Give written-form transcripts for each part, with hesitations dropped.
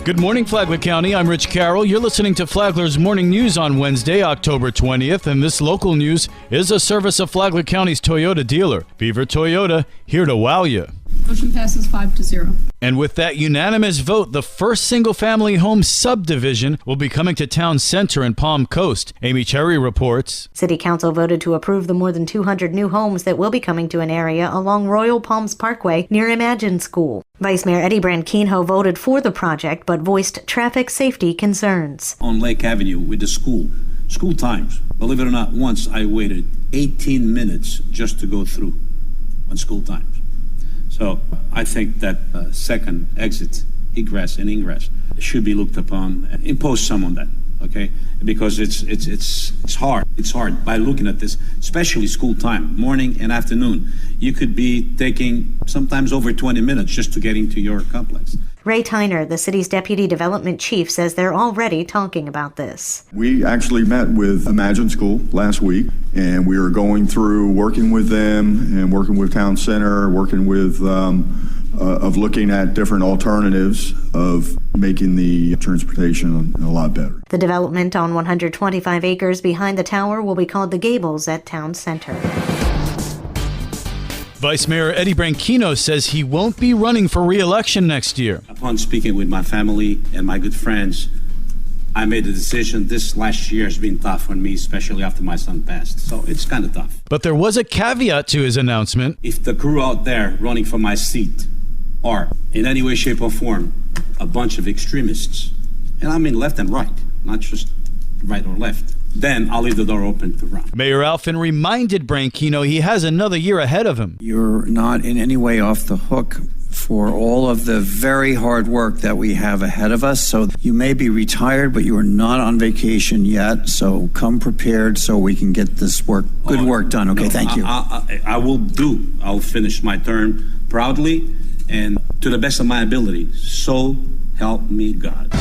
Good morning, Flagler County. I'm Rich Carroll. You're listening to Flagler's Morning News on Wednesday, October 20th, and this local news is a service of Flagler County's Toyota dealer. Beaver Toyota, here to wow you. Motion passes 5-0. And with that unanimous vote, the first single-family home subdivision will be coming to Town Center in Palm Coast. Amy Cherry reports. City Council voted to approve the more than 200 new homes that will be coming to an area along Royal Palms Parkway near Imagine School. Vice Mayor Eddie Branquinho voted for the project but voiced traffic safety concerns. On Lake Avenue with the school times, believe it or not, once I waited 18 minutes just to go through on school times. So I think that second exit, egress and ingress should be looked upon and impose some on that, okay? Because it's hard. It's hard by looking at this, especially school time, morning and afternoon. You could be taking sometimes over 20 minutes just to get into your complex. Ray Tyner, the city's deputy development chief, says they're already talking about this. We actually met with Imagine School last week, and we are going through working with them and working with Town Center, working with of looking at different alternatives of making the transportation a lot better. The development on 125 acres behind the tower will be called the Gables at Town Center. Vice Mayor Eddie Branquinho says he won't be running for re-election next year. Upon speaking with my family and my good friends, I made the decision. This last year has been tough on me, especially after my son passed. So it's kind of tough. But there was a caveat to his announcement. If the crew out there running for my seat are in any way, shape, or form a bunch of extremists, and I mean left and right, not just right or left, then I'll leave the door open to run. Mayor Alfin reminded Branquinho he has another year ahead of him. You're not in any way off the hook for all of the very hard work that we have ahead of us. So you may be retired, but you are not on vacation yet. So come prepared so we can get this good work done. Okay, thank you. I'll finish my term proudly and to the best of my ability. So help me God.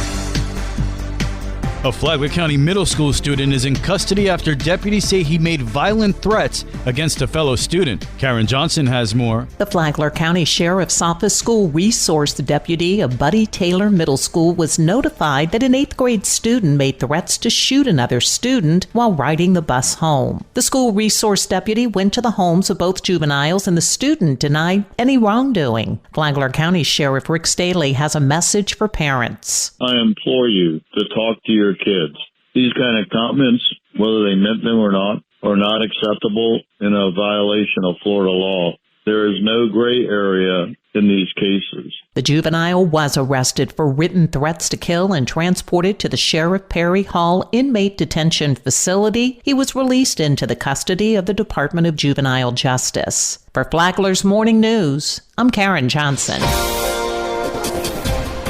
A Flagler County middle school student is in custody after deputies say he made violent threats against a fellow student. Karen Johnson has more. The Flagler County Sheriff's Office school resource deputy of Buddy Taylor Middle School was notified that an 8th grade student made threats to shoot another student while riding the bus home. The school resource deputy went to the homes of both juveniles, and the student denied any wrongdoing. Flagler County Sheriff Rick Staley has a message for parents. I implore you to talk to your kids. These kind of comments, whether they meant them or not, are not acceptable in a violation of Florida law. There is no gray area in these cases. The juvenile was arrested for written threats to kill and transported to the Sheriff Perry Hall inmate detention facility. He was released into the custody of the Department of Juvenile Justice. For Flagler's Morning News, I'm Karen Johnson.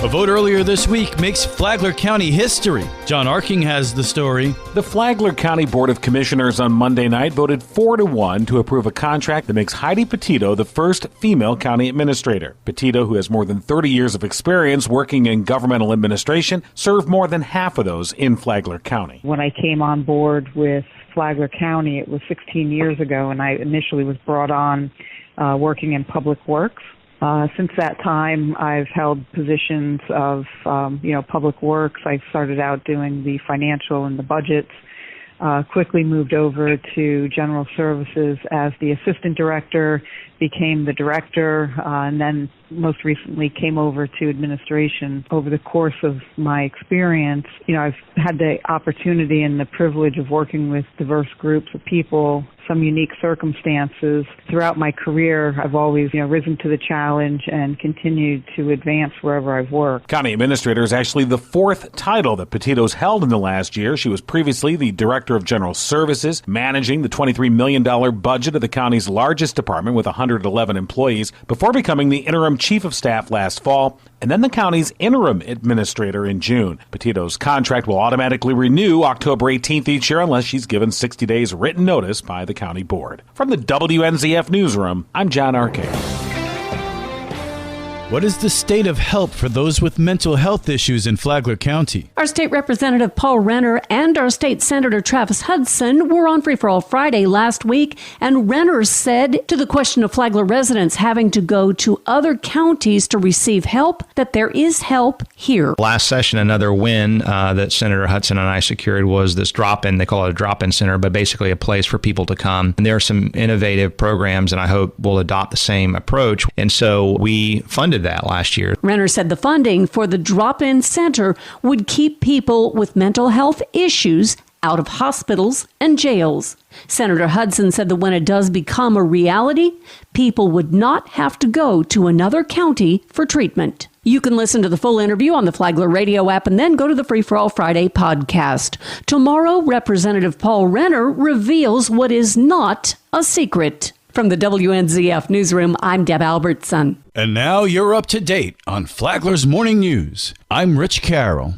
A vote earlier this week makes Flagler County history. John Arking has the story. The Flagler County Board of Commissioners on Monday night voted 4-1 to approve a contract that makes Heidi Petito the first female county administrator. Petito, who has more than 30 years of experience working in governmental administration, served more than half of those in Flagler County. When I came on board with Flagler County, it was 16 years ago, and I initially was brought on working in public works. Since that time, I've held positions of, public works. I started out doing the financial and the budgets, quickly moved over to general services as the assistant director, became the director, and then most recently came over to administration. Over the course of my experience, I've had the opportunity and the privilege of working with diverse groups of people, some unique circumstances. Throughout my career, I've always, risen to the challenge and continued to advance wherever I've worked. County administrator is actually the fourth title that Petito's held in the last year. She was previously the director of general services, managing the $23 million budget of the county's largest department with 111 employees, before becoming the interim chief of staff last fall, and then the county's interim administrator in June. Petito's contract will automatically renew October 18th each year unless she's given 60 days written notice by the county board. From the WNZF Newsroom, I'm John Arcade. What is the state of help for those with mental health issues in Flagler County? Our state representative Paul Renner and our state senator Travis Hudson were on Free for All Friday last week, and Renner said to the question of Flagler residents having to go to other counties to receive help that there is help here. Last session, another win that Senator Hudson and I secured was this drop-in. They call it a drop-in center, but basically a place for people to come. And there are some innovative programs, and I hope we'll adopt the same approach. And so we funded that last year. Renner said the funding for the drop-in center would keep people with mental health issues out of hospitals and jails. Senator Hudson said that when it does become a reality, people would not have to go to another county for treatment. You can listen to the full interview on the Flagler radio app and then go to the Free for All Friday podcast. Tomorrow, Representative Paul Renner reveals what is not a secret. From the WNZF Newsroom, I'm Deb Albertson. And now you're up to date on Flagler's Morning News. I'm Rich Carroll.